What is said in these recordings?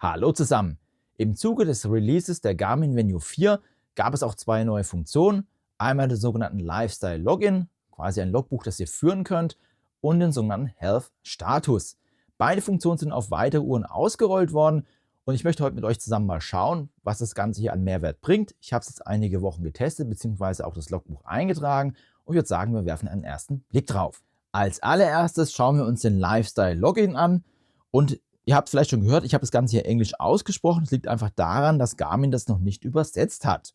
Hallo zusammen! Im Zuge des Releases der Garmin Venue 4 gab es auch zwei neue Funktionen. Einmal den sogenannten Lifestyle Login, quasi ein Logbuch, das ihr führen könnt, und den sogenannten Health Status. Beide Funktionen sind auf weitere Uhren ausgerollt worden und ich möchte heute mit euch zusammen mal schauen, was das Ganze hier an Mehrwert bringt. Ich habe es jetzt einige Wochen getestet bzw. auch das Logbuch eingetragen und ich würde sagen, wir werfen einen ersten Blick drauf. Als allererstes schauen wir uns den Lifestyle Login an und ihr habt vielleicht schon gehört, ich habe das Ganze hier englisch ausgesprochen. Das liegt einfach daran, dass Garmin das noch nicht übersetzt hat.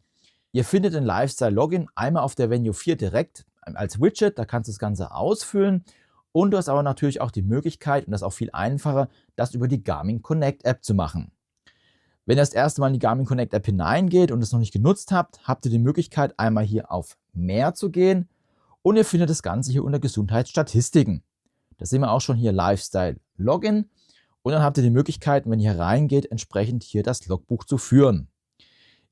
Ihr findet den Lifestyle Login einmal auf der Venue 4 direkt als Widget, da kannst du das Ganze ausfüllen. Und du hast aber natürlich auch die Möglichkeit, und das ist auch viel einfacher, das über die Garmin Connect App zu machen. Wenn ihr das erste Mal in die Garmin Connect App hineingeht und es noch nicht genutzt habt, habt ihr die Möglichkeit, einmal hier auf Mehr zu gehen und ihr findet das Ganze hier unter Gesundheitsstatistiken. Da sehen wir auch schon hier Lifestyle Login und dann habt ihr die Möglichkeit, wenn ihr hier reingeht, entsprechend hier das Logbuch zu führen.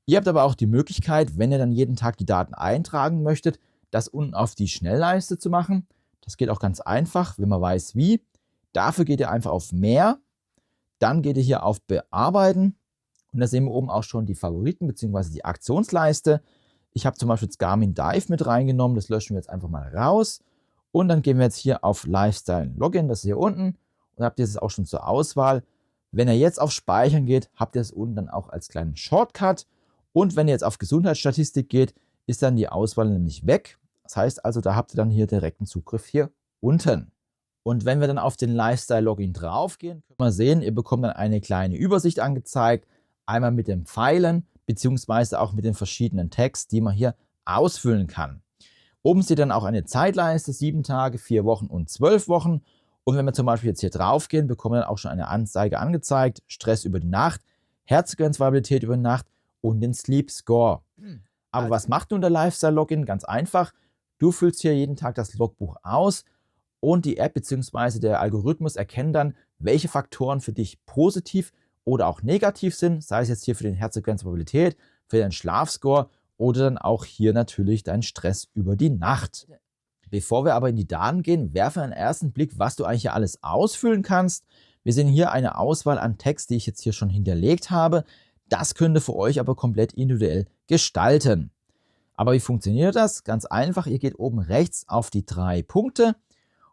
Ihr habt aber auch die Möglichkeit, wenn ihr dann jeden Tag die Daten eintragen möchtet, das unten auf die Schnellleiste zu machen. Das geht auch ganz einfach, wenn man weiß wie. Dafür geht ihr einfach auf Mehr, dann geht ihr hier auf Bearbeiten und da sehen wir oben auch schon die Favoriten bzw. die Aktionsleiste. Ich habe zum Beispiel jetzt Garmin Dive mit reingenommen, das löschen wir jetzt einfach mal raus und dann gehen wir jetzt hier auf Lifestyle Login, das ist hier unten und habt ihr es auch schon zur Auswahl. Wenn ihr jetzt auf Speichern geht, habt ihr es unten dann auch als kleinen Shortcut und wenn ihr jetzt auf Gesundheitsstatistik geht, ist dann die Auswahl nämlich weg. Das heißt also, da habt ihr dann hier direkten Zugriff hier unten. Und wenn wir dann auf den Lifestyle Login drauf gehen, können wir sehen, ihr bekommt dann eine kleine Übersicht angezeigt. Einmal mit den Pfeilen, beziehungsweise auch mit den verschiedenen Tags, die man hier ausfüllen kann. Oben seht ihr dann auch eine Zeitleiste, 7 Tage, 4 Wochen und 12 Wochen. Und wenn wir zum Beispiel jetzt hier drauf gehen, bekommen wir dann auch schon eine Anzeige angezeigt. Stress über die Nacht, Herzfrequenzvariabilität über die Nacht und den Sleep Score. Aber was macht nun der Lifestyle Login? Ganz einfach. Du füllst hier jeden Tag das Logbuch aus und die App bzw. der Algorithmus erkennt dann, welche Faktoren für dich positiv oder auch negativ sind, sei es jetzt hier für den Herzfrequenzvariabilität, für den Schlafscore oder dann auch hier natürlich deinen Stress über die Nacht. Bevor wir aber in die Daten gehen, werfe einen ersten Blick, was du eigentlich hier alles ausfüllen kannst. Wir sehen hier eine Auswahl an Text, die ich jetzt hier schon hinterlegt habe. Das könnt ihr für euch aber komplett individuell gestalten. Aber wie funktioniert das? Ganz einfach, ihr geht oben rechts auf die 3 Punkte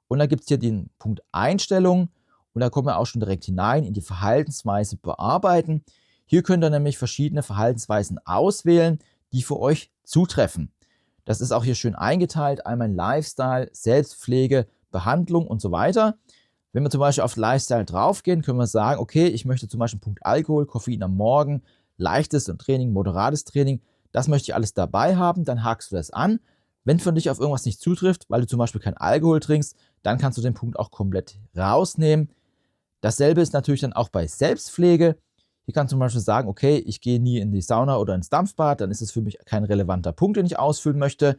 und da gibt es hier den Punkt Einstellungen und da kommen wir auch schon direkt hinein in die Verhaltensweise bearbeiten. Hier könnt ihr nämlich verschiedene Verhaltensweisen auswählen, die für euch zutreffen. Das ist auch hier schön eingeteilt, einmal in Lifestyle, Selbstpflege, Behandlung und so weiter. Wenn wir zum Beispiel auf Lifestyle draufgehen, können wir sagen, okay, ich möchte zum Beispiel Punkt Alkohol, Koffein am Morgen, leichtes Training, moderates Training, das möchte ich alles dabei haben, dann hakst du das an. Wenn für dich auf irgendwas nicht zutrifft, weil du zum Beispiel keinen Alkohol trinkst, dann kannst du den Punkt auch komplett rausnehmen. Dasselbe ist natürlich dann auch bei Selbstpflege. Hier kannst du zum Beispiel sagen, okay, ich gehe nie in die Sauna oder ins Dampfbad, dann ist es für mich kein relevanter Punkt, den ich ausfüllen möchte.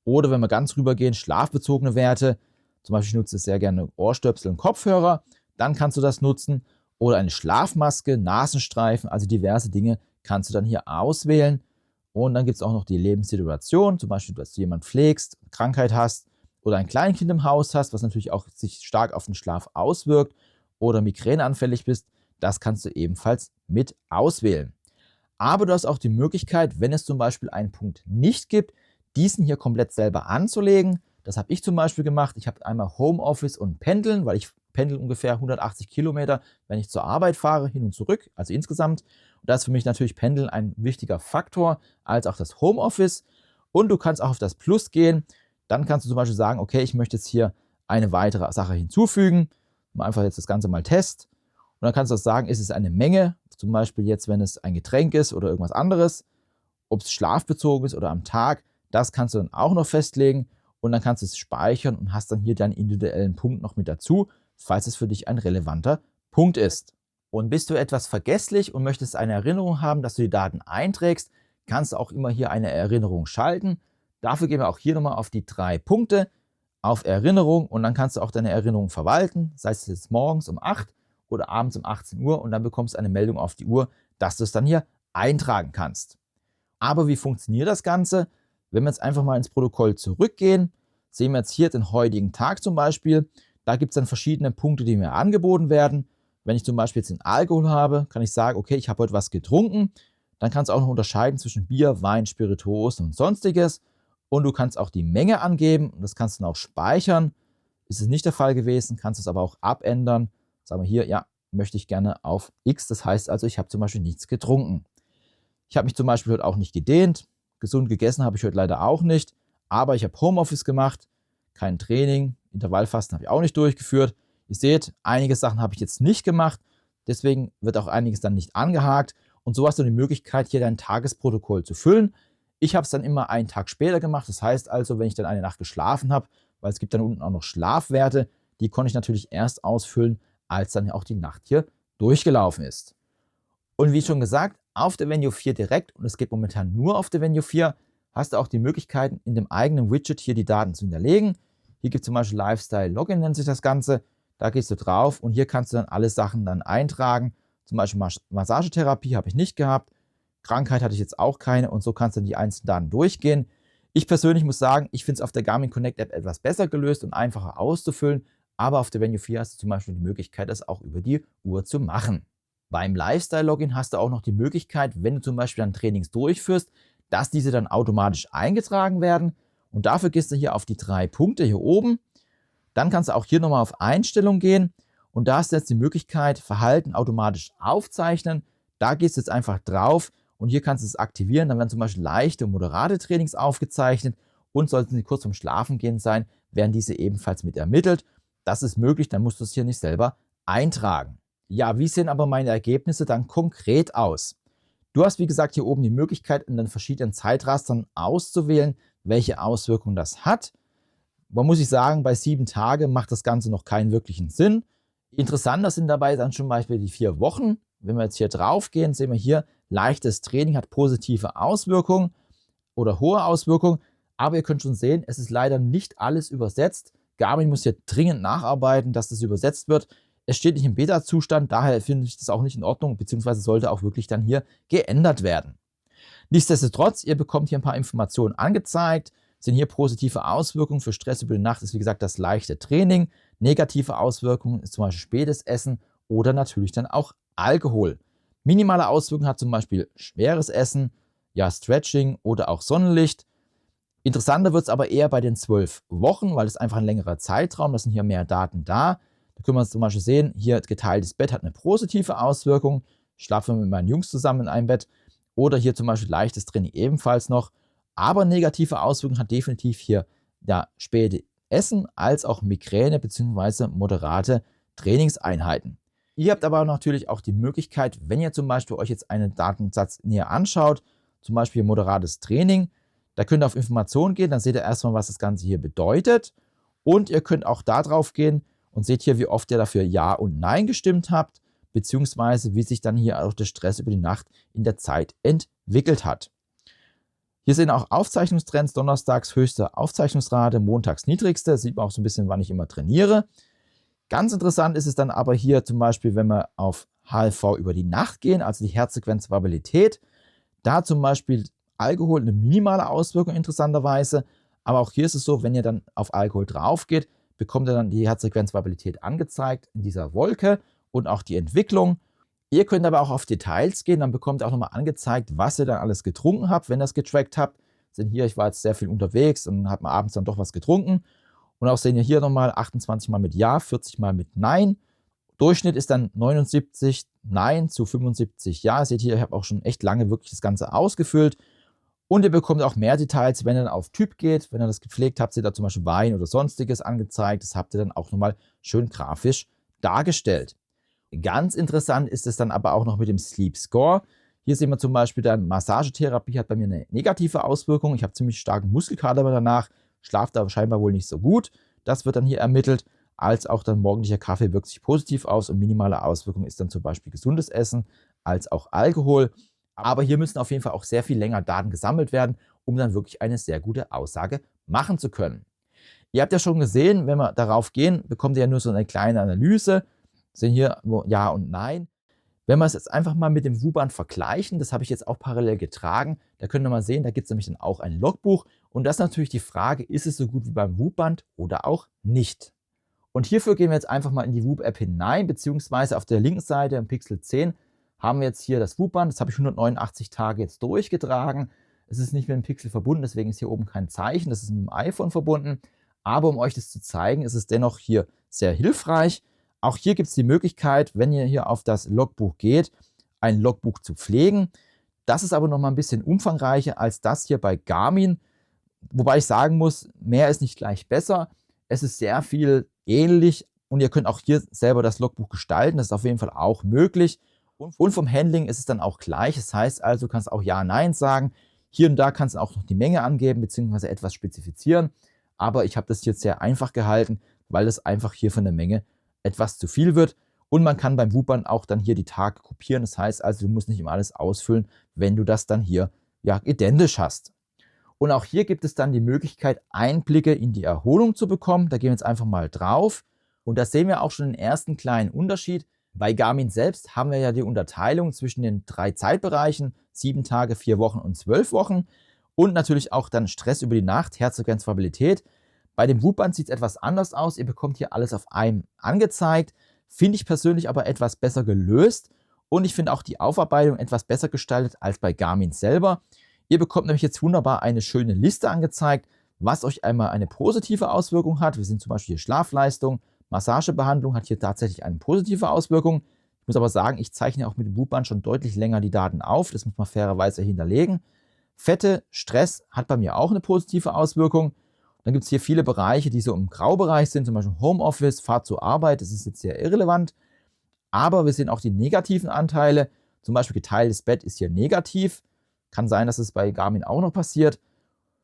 Oder wenn wir ganz rübergehen, schlafbezogene Werte. Zum Beispiel, ich nutze sehr gerne Ohrstöpsel und Kopfhörer, dann kannst du das nutzen. Oder eine Schlafmaske, Nasenstreifen, also diverse Dinge kannst du dann hier auswählen. Und dann gibt es auch noch die Lebenssituation, zum Beispiel, dass du jemanden pflegst, Krankheit hast oder ein Kleinkind im Haus hast, was natürlich auch sich stark auf den Schlaf auswirkt oder migräneanfällig bist, das kannst du ebenfalls mit auswählen. Aber du hast auch die Möglichkeit, wenn es zum Beispiel einen Punkt nicht gibt, diesen hier komplett selber anzulegen. Das habe ich zum Beispiel gemacht. Ich habe einmal Homeoffice und Pendeln, weil ich pendel ungefähr 180 Kilometer, wenn ich zur Arbeit fahre, hin und zurück, also insgesamt. Und da ist für mich natürlich Pendeln ein wichtiger Faktor, als auch das Homeoffice. Und du kannst auch auf das Plus gehen. Dann kannst du zum Beispiel sagen, okay, ich möchte jetzt hier eine weitere Sache hinzufügen. Einfach jetzt das Ganze mal testen. Und dann kannst du auch sagen, ist es eine Menge, zum Beispiel jetzt, wenn es ein Getränk ist oder irgendwas anderes, ob es schlafbezogen ist oder am Tag, das kannst du dann auch noch festlegen und dann kannst du es speichern und hast dann hier deinen individuellen Punkt noch mit dazu, falls es für dich ein relevanter Punkt ist. Und bist du etwas vergesslich und möchtest eine Erinnerung haben, dass du die Daten einträgst, kannst du auch immer hier eine Erinnerung schalten. Dafür gehen wir auch hier nochmal auf die 3 Punkte, auf Erinnerung und dann kannst du auch deine Erinnerung verwalten, sei es jetzt morgens um 8 oder abends um 18 Uhr und dann bekommst du eine Meldung auf die Uhr, dass du es dann hier eintragen kannst. Aber wie funktioniert das Ganze? Wenn wir jetzt einfach mal ins Protokoll zurückgehen, sehen wir jetzt hier den heutigen Tag zum Beispiel. Da gibt es dann verschiedene Punkte, die mir angeboten werden. Wenn ich zum Beispiel jetzt den Alkohol habe, kann ich sagen, okay, ich habe heute was getrunken. Dann kannst du auch noch unterscheiden zwischen Bier, Wein, Spirituosen und Sonstiges. Und du kannst auch die Menge angeben und das kannst du dann auch speichern. Ist es nicht der Fall gewesen, kannst du es aber auch abändern. Sagen wir hier, ja, möchte ich gerne auf X. Das heißt also, ich habe zum Beispiel nichts getrunken. Ich habe mich zum Beispiel heute auch nicht gedehnt. Gesund gegessen habe ich heute leider auch nicht. Aber ich habe Homeoffice gemacht, kein Training, Intervallfasten habe ich auch nicht durchgeführt. Ihr seht, einige Sachen habe ich jetzt nicht gemacht. Deswegen wird auch einiges dann nicht angehakt. Und so hast du die Möglichkeit, hier dein Tagesprotokoll zu füllen. Ich habe es dann immer einen Tag später gemacht. Das heißt also, wenn ich dann eine Nacht geschlafen habe, weil es gibt dann unten auch noch Schlafwerte, die konnte ich natürlich erst ausfüllen, als dann auch die Nacht hier durchgelaufen ist. Und wie schon gesagt, auf der Venue 4 direkt, und es geht momentan nur auf der Venue 4, hast du auch die Möglichkeit, in dem eigenen Widget hier die Daten zu hinterlegen. Hier gibt es zum Beispiel Lifestyle Login, nennt sich das Ganze. Da gehst du drauf und hier kannst du dann alle Sachen dann eintragen. Zum Beispiel Massagetherapie habe ich nicht gehabt. Krankheit hatte ich jetzt auch keine und so kannst du die einzelnen Daten durchgehen. Ich persönlich muss sagen, ich finde es auf der Garmin Connect App etwas besser gelöst und einfacher auszufüllen, aber auf der Venue 4 hast du zum Beispiel die Möglichkeit, das auch über die Uhr zu machen. Beim Lifestyle-Login hast du auch noch die Möglichkeit, wenn du zum Beispiel dann Trainings durchführst, dass diese dann automatisch eingetragen werden und dafür gehst du hier auf die 3 Punkte hier oben. Dann kannst du auch hier nochmal auf Einstellung gehen und da hast du jetzt die Möglichkeit, Verhalten automatisch aufzeichnen. Da gehst du jetzt einfach drauf und hier kannst du es aktivieren. Dann werden zum Beispiel leichte und moderate Trainings aufgezeichnet und sollten sie kurz vorm Schlafengehen sein, werden diese ebenfalls mit ermittelt. Das ist möglich, dann musst du es hier nicht selber eintragen. Ja, wie sehen aber meine Ergebnisse dann konkret aus? Du hast, wie gesagt, hier oben die Möglichkeit, in den verschiedenen Zeitrastern auszuwählen, welche Auswirkungen das hat. Man muss sich sagen, bei 7 Tagen macht das Ganze noch keinen wirklichen Sinn. Interessanter sind dabei dann zum Beispiel die 4 Wochen. Wenn wir jetzt hier drauf gehen, sehen wir hier, leichtes Training hat positive Auswirkungen oder hohe Auswirkungen. Aber ihr könnt schon sehen, es ist leider nicht alles übersetzt. Garmin muss hier dringend nacharbeiten, dass das übersetzt wird. Es steht nicht im Beta-Zustand, daher finde ich das auch nicht in Ordnung, beziehungsweise sollte auch wirklich dann hier geändert werden. Nichtsdestotrotz, ihr bekommt hier ein paar Informationen angezeigt. Sind hier positive Auswirkungen für Stress über die Nacht, ist wie gesagt das leichte Training. Negative Auswirkungen ist zum Beispiel spätes Essen oder natürlich dann auch Alkohol. Minimale Auswirkungen hat zum Beispiel schweres Essen, ja Stretching oder auch Sonnenlicht. Interessanter wird es aber eher bei den 12 Wochen, weil es einfach ein längerer Zeitraum, da sind hier mehr Daten da. Da können wir zum Beispiel sehen, hier geteiltes Bett hat eine positive Auswirkung. Ich schlafe mit meinen Jungs zusammen in einem Bett. Oder hier zum Beispiel leichtes Training ebenfalls noch. Aber negative Auswirkungen hat definitiv hier ja, späte Essen als auch Migräne bzw. moderate Trainingseinheiten. Ihr habt aber natürlich auch die Möglichkeit, wenn ihr zum Beispiel euch jetzt einen Datensatz näher anschaut, zum Beispiel moderates Training, da könnt ihr auf Informationen gehen, dann seht ihr erstmal, was das Ganze hier bedeutet. Und ihr könnt auch da drauf gehen und seht hier, wie oft ihr dafür Ja und Nein gestimmt habt, beziehungsweise wie sich dann hier auch der Stress über die Nacht in der Zeit entwickelt hat. Hier sehen auch Aufzeichnungstrends, donnerstags höchste Aufzeichnungsrate, montags niedrigste, sieht man auch so ein bisschen, wann ich immer trainiere. Ganz interessant ist es dann aber hier zum Beispiel, wenn wir auf HLV über die Nacht gehen, also die Herzfrequenzvariabilität, da zum Beispiel Alkohol eine minimale Auswirkung interessanterweise, aber auch hier ist es so, wenn ihr dann auf Alkohol drauf geht, bekommt ihr dann die Herzfrequenzvariabilität angezeigt in dieser Wolke und auch die Entwicklung. Ihr könnt aber auch auf Details gehen, dann bekommt ihr auch nochmal angezeigt, was ihr dann alles getrunken habt, wenn ihr es getrackt habt. Sind hier, ich war jetzt sehr viel unterwegs und habe mal abends dann doch was getrunken. Und auch sehen wir hier nochmal 28 Mal mit Ja, 40 Mal mit Nein. Durchschnitt ist dann 79 Nein zu 75 Ja. Seht ihr, ich habe auch schon echt lange wirklich das Ganze ausgefüllt. Und ihr bekommt auch mehr Details, wenn ihr dann auf Typ geht. Wenn ihr das gepflegt habt, seht ihr da zum Beispiel Wein oder sonstiges angezeigt. Das habt ihr dann auch nochmal schön grafisch dargestellt. Ganz interessant ist es dann aber auch noch mit dem Sleep Score. Hier sehen wir zum Beispiel dann, Massagetherapie hat bei mir eine negative Auswirkung. Ich habe ziemlich starken Muskelkater danach, schlafe da scheinbar wohl nicht so gut. Das wird dann hier ermittelt. Als auch dann morgendlicher Kaffee wirkt sich positiv aus und minimale Auswirkung ist dann zum Beispiel gesundes Essen als auch Alkohol. Aber hier müssen auf jeden Fall auch sehr viel länger Daten gesammelt werden, um dann wirklich eine sehr gute Aussage machen zu können. Ihr habt ja schon gesehen, wenn wir darauf gehen, bekommt ihr ja nur so eine kleine Analyse. Sehen hier Ja und Nein. Wenn wir es jetzt einfach mal mit dem Wuband vergleichen, das habe ich jetzt auch parallel getragen, da könnt ihr mal sehen, da gibt es nämlich dann auch ein Logbuch. Und das ist natürlich die Frage, ist es so gut wie beim Wuband oder auch nicht? Und hierfür gehen wir jetzt einfach mal in die Whoop-App hinein, beziehungsweise auf der linken Seite im Pixel 10 haben wir jetzt hier das Whoop-Band. Das habe ich 189 Tage jetzt durchgetragen. Es ist nicht mit dem Pixel verbunden, deswegen ist hier oben kein Zeichen. Das ist mit dem iPhone verbunden. Aber um euch das zu zeigen, ist es dennoch hier sehr hilfreich. Auch hier gibt es die Möglichkeit, wenn ihr hier auf das Logbuch geht, ein Logbuch zu pflegen. Das ist aber noch mal ein bisschen umfangreicher als das hier bei Garmin. Wobei ich sagen muss, mehr ist nicht gleich besser. Es ist sehr viel ähnlich und ihr könnt auch hier selber das Logbuch gestalten. Das ist auf jeden Fall auch möglich. Und vom Handling ist es dann auch gleich. Das heißt also, du kannst auch Ja, Nein sagen. Hier und da kannst du auch noch die Menge angeben bzw. etwas spezifizieren. Aber ich habe das jetzt sehr einfach gehalten, weil es einfach hier von der Menge etwas zu viel wird. Und man kann beim Whoop-Band auch dann hier die Tage kopieren. Das heißt also, du musst nicht immer alles ausfüllen, wenn du das dann hier ja identisch hast. Und auch hier gibt es dann die Möglichkeit, Einblicke in die Erholung zu bekommen. Da gehen wir jetzt einfach mal drauf. Und da sehen wir auch schon den ersten kleinen Unterschied. Bei Garmin selbst haben wir ja die Unterteilung zwischen den 3 Zeitbereichen, 7 Tage, 4 Wochen und 12 Wochen. Und natürlich auch dann Stress über die Nacht, Herzfrequenz, Variabilität. Bei dem Whoop-Band sieht es etwas anders aus. Ihr bekommt hier alles auf einem angezeigt. Finde ich persönlich aber etwas besser gelöst. Und ich finde auch die Aufarbeitung etwas besser gestaltet als bei Garmin selber. Ihr bekommt nämlich jetzt wunderbar eine schöne Liste angezeigt, was euch einmal eine positive Auswirkung hat. Wir sind zum Beispiel hier Schlafleistung, Massagebehandlung hat hier tatsächlich eine positive Auswirkung. Ich muss aber sagen, ich zeichne auch mit dem Whoop-Band schon deutlich länger die Daten auf. Das muss man fairerweise hinterlegen. Fette, Stress hat bei mir auch eine positive Auswirkung. Dann gibt es hier viele Bereiche, die so im Graubereich sind, zum Beispiel Homeoffice, Fahrt zur Arbeit, das ist jetzt sehr irrelevant. Aber wir sehen auch die negativen Anteile, zum Beispiel geteiltes Bett ist hier negativ. Kann sein, dass es bei Garmin auch noch passiert.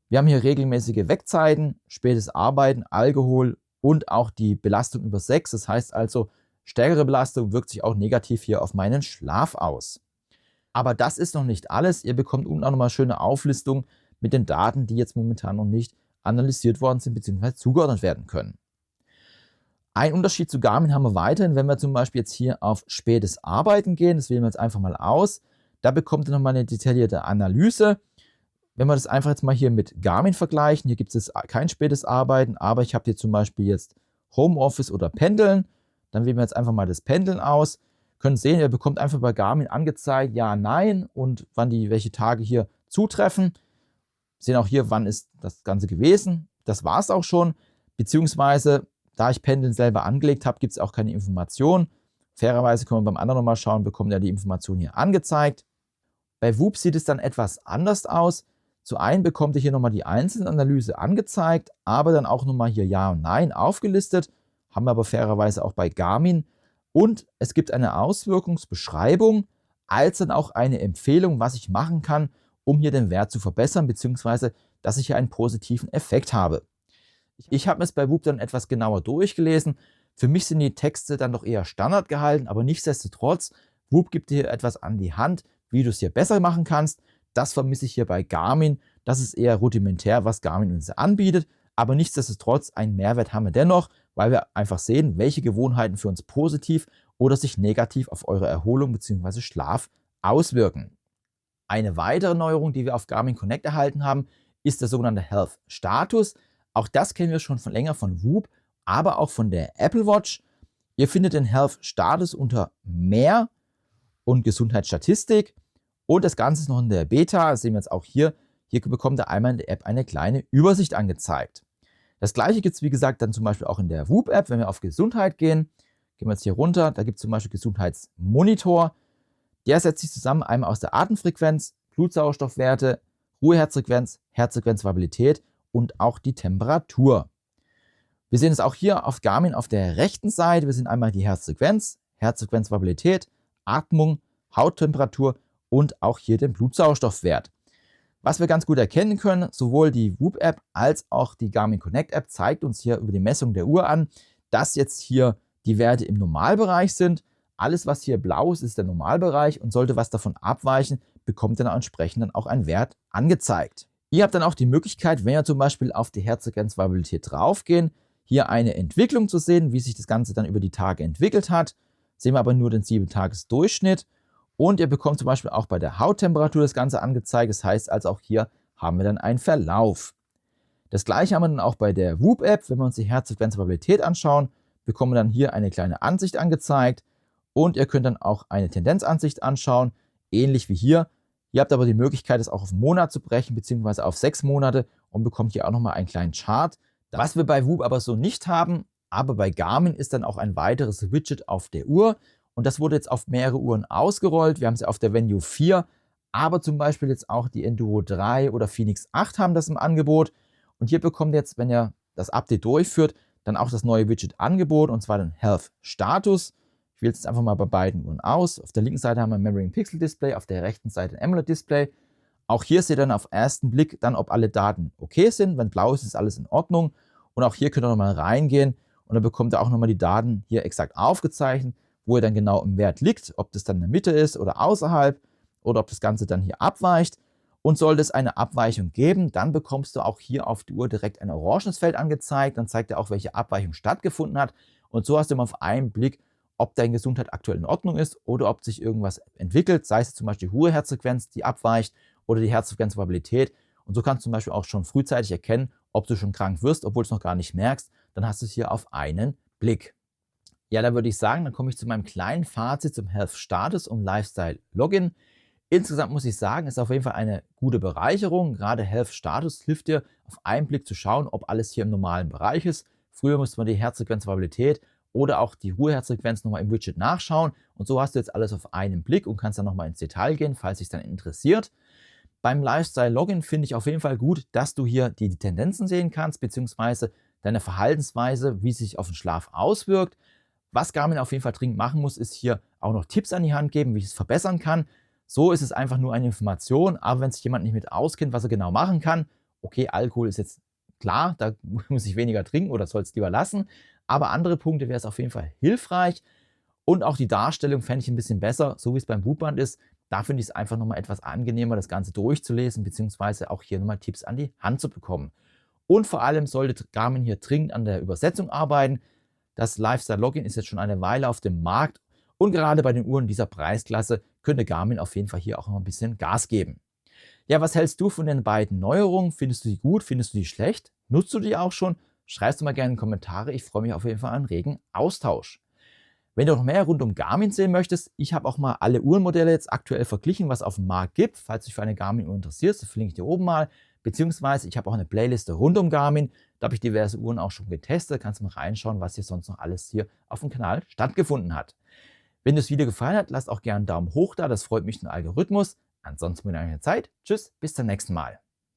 Wir haben hier regelmäßige Wegzeiten, spätes Arbeiten, Alkohol und auch die Belastung über Sex. Das heißt also, stärkere Belastung wirkt sich auch negativ hier auf meinen Schlaf aus. Aber das ist noch nicht alles. Ihr bekommt unten auch nochmal eine schöne Auflistung mit den Daten, die jetzt momentan noch nicht analysiert worden sind bzw. zugeordnet werden können. Ein Unterschied zu Garmin haben wir weiterhin, wenn wir zum Beispiel jetzt hier auf spätes Arbeiten gehen. Das wählen wir jetzt einfach mal aus. Da bekommt ihr nochmal eine detaillierte Analyse. Wenn wir das einfach jetzt mal hier mit Garmin vergleichen, hier gibt es kein spätes Arbeiten, aber ich habe hier zum Beispiel jetzt Homeoffice oder Pendeln. Dann wählen wir jetzt einfach mal das Pendeln aus. Können sehen, ihr bekommt einfach bei Garmin angezeigt, ja, nein und welche Tage hier zutreffen. Sehen auch hier, wann ist das Ganze gewesen. Das war es auch schon. Beziehungsweise, da ich Pendeln selber angelegt habe, gibt es auch keine Information. Fairerweise können wir beim anderen nochmal schauen, bekommt er die Information hier angezeigt. Bei Whoop sieht es dann etwas anders aus. Zu einem bekommt ihr hier nochmal die Einzelanalyse angezeigt, aber dann auch nochmal hier Ja und Nein aufgelistet. Haben wir aber fairerweise auch bei Garmin. Und es gibt eine Auswirkungsbeschreibung, als dann auch eine Empfehlung, was ich machen kann, um hier den Wert zu verbessern, beziehungsweise dass ich hier einen positiven Effekt habe. Ich habe es bei Whoop dann etwas genauer durchgelesen. Für mich sind die Texte dann doch eher Standard gehalten, aber nichtsdestotrotz, Whoop gibt dir etwas an die Hand, wie du es hier besser machen kannst. Das vermisse ich hier bei Garmin. Das ist eher rudimentär, was Garmin uns anbietet. Aber nichtsdestotrotz, einen Mehrwert haben wir dennoch, weil wir einfach sehen, welche Gewohnheiten für uns positiv oder sich negativ auf eure Erholung bzw. Schlaf auswirken. Eine weitere Neuerung, die wir auf Garmin Connect erhalten haben, ist der sogenannte Health Status. Auch das kennen wir schon von länger von Whoop, aber auch von der Apple Watch. Ihr findet den Health Status unter Mehr und Gesundheitsstatistik. Und das Ganze ist noch in der Beta, das sehen wir jetzt auch hier. Hier bekommt ihr einmal in der App eine kleine Übersicht angezeigt. Das gleiche gibt es, wie gesagt, dann zum Beispiel auch in der Whoop-App. Wenn wir auf Gesundheit gehen, gehen wir jetzt hier runter, da gibt es zum Beispiel Gesundheitsmonitor. Der setzt sich zusammen einmal aus der Atemfrequenz, Blutsauerstoffwerte, Ruheherzfrequenz, Herzfrequenzvariabilität und auch die Temperatur. Wir sehen es auch hier auf Garmin auf der rechten Seite. Wir sehen einmal die Herzfrequenz, Herzfrequenzvariabilität, Atmung, Hauttemperatur und auch hier den Blutsauerstoffwert. Was wir ganz gut erkennen können, sowohl die Whoop-App als auch die Garmin Connect-App zeigt uns hier über die Messung der Uhr an, dass jetzt hier die Werte im Normalbereich sind. Alles, was hier blau ist, ist der Normalbereich und sollte was davon abweichen, bekommt dann entsprechend dann auch ein Wert angezeigt. Ihr habt dann auch die Möglichkeit, wenn ihr zum Beispiel auf die Herzfrequenzvariabilität draufgehen, hier eine Entwicklung zu sehen, wie sich das Ganze dann über die Tage entwickelt hat. Sehen wir aber nur den 7-Tages-Durchschnitt. Und ihr bekommt zum Beispiel auch bei der Hauttemperatur das Ganze angezeigt. Das heißt also, auch hier haben wir dann einen Verlauf. Das gleiche haben wir dann auch bei der Whoop-App. Wenn wir uns die Herzfrequenzvariabilität anschauen, bekommen dann hier eine kleine Ansicht angezeigt und ihr könnt dann auch eine Tendenzansicht anschauen, ähnlich wie hier. Ihr habt aber die Möglichkeit, es auch auf einen Monat zu brechen, beziehungsweise auf 6 Monate und bekommt hier auch nochmal einen kleinen Chart. Was wir bei Whoop aber so nicht haben, aber bei Garmin ist dann auch ein weiteres Widget auf der Uhr und das wurde jetzt auf mehrere Uhren ausgerollt. Wir haben sie auf der Venue 4, aber zum Beispiel jetzt auch die Enduro 3 oder Phoenix 8 haben das im Angebot. Und hier bekommt ihr jetzt, wenn ihr das Update durchführt, dann auch das neue Widget angeboten, und zwar den Health Status. Ich wähle es jetzt einfach mal bei beiden Uhren aus. Auf der linken Seite haben wir ein Memory Pixel Display, auf der rechten Seite ein AMOLED Display. Auch hier seht ihr dann auf den ersten Blick dann, ob alle Daten okay sind. Wenn blau ist, ist alles in Ordnung. Und auch hier könnt ihr nochmal reingehen und dann bekommt ihr auch nochmal die Daten hier exakt aufgezeichnet, wo ihr dann genau im Wert liegt, ob das dann in der Mitte ist oder außerhalb oder ob das Ganze dann hier abweicht. Und sollte es eine Abweichung geben, dann bekommst du auch hier auf die Uhr direkt ein orangenes Feld angezeigt. Dann zeigt er auch, welche Abweichung stattgefunden hat. Und so hast du immer auf einen Blick, ob deine Gesundheit aktuell in Ordnung ist oder ob sich irgendwas entwickelt, sei es zum Beispiel die hohe Herzfrequenz, die abweicht, oder die Herzfrequenzvariabilität. Und so kannst du zum Beispiel auch schon frühzeitig erkennen, ob du schon krank wirst, obwohl du es noch gar nicht merkst. Dann hast du es hier auf einen Blick. Ja, da würde ich sagen, dann komme ich zu meinem kleinen Fazit zum Health Status und Lifestyle Login. Insgesamt muss ich sagen, ist auf jeden Fall eine gute Bereicherung. Gerade Health Status hilft dir, auf einen Blick zu schauen, ob alles hier im normalen Bereich ist. Früher musste man die Herzfrequenzvariabilität oder auch die Ruheherzfrequenz nochmal im Widget nachschauen. Und so hast du jetzt alles auf einen Blick und kannst dann nochmal ins Detail gehen, falls dich dann interessiert. Beim Lifestyle Login finde ich auf jeden Fall gut, dass du hier die Tendenzen sehen kannst, beziehungsweise deine Verhaltensweise, wie es sich auf den Schlaf auswirkt. Was Garmin auf jeden Fall dringend machen muss, ist hier auch noch Tipps an die Hand geben, wie ich es verbessern kann. So ist es einfach nur eine Information, aber wenn sich jemand nicht mit auskennt, was er genau machen kann, okay, Alkohol ist jetzt klar, da muss ich weniger trinken oder soll es lieber lassen, aber andere Punkte wäre es auf jeden Fall hilfreich und auch die Darstellung fände ich ein bisschen besser, so wie es beim Whoop-Band ist. Da finde ich es einfach nochmal etwas angenehmer, das Ganze durchzulesen, beziehungsweise auch hier nochmal Tipps an die Hand zu bekommen. Und vor allem sollte Garmin hier dringend an der Übersetzung arbeiten. Das Lifestyle Login ist jetzt schon eine Weile auf dem Markt und gerade bei den Uhren dieser Preisklasse könnte Garmin auf jeden Fall hier auch noch ein bisschen Gas geben. Ja, was hältst du von den beiden Neuerungen? Findest du die gut? Findest du die schlecht? Nutzt du die auch schon? Schreib's doch mal gerne in die Kommentare. Ich freue mich auf jeden Fall an einen regen Austausch. Wenn du noch mehr rund um Garmin sehen möchtest, ich habe auch mal alle Uhrenmodelle jetzt aktuell verglichen, was auf dem Markt gibt. Falls du dich für eine Garmin-Uhr interessierst, das verlinke ich dir oben mal. Beziehungsweise ich habe auch eine Playliste rund um Garmin. Da habe ich diverse Uhren auch schon getestet. Kannst du mal reinschauen, was hier sonst noch alles hier auf dem Kanal stattgefunden hat. Wenn dir das Video gefallen hat, lass auch gerne einen Daumen hoch da. Das freut mich den Algorithmus. Ansonsten wünsche ich euch eine Zeit. Tschüss, bis zum nächsten Mal.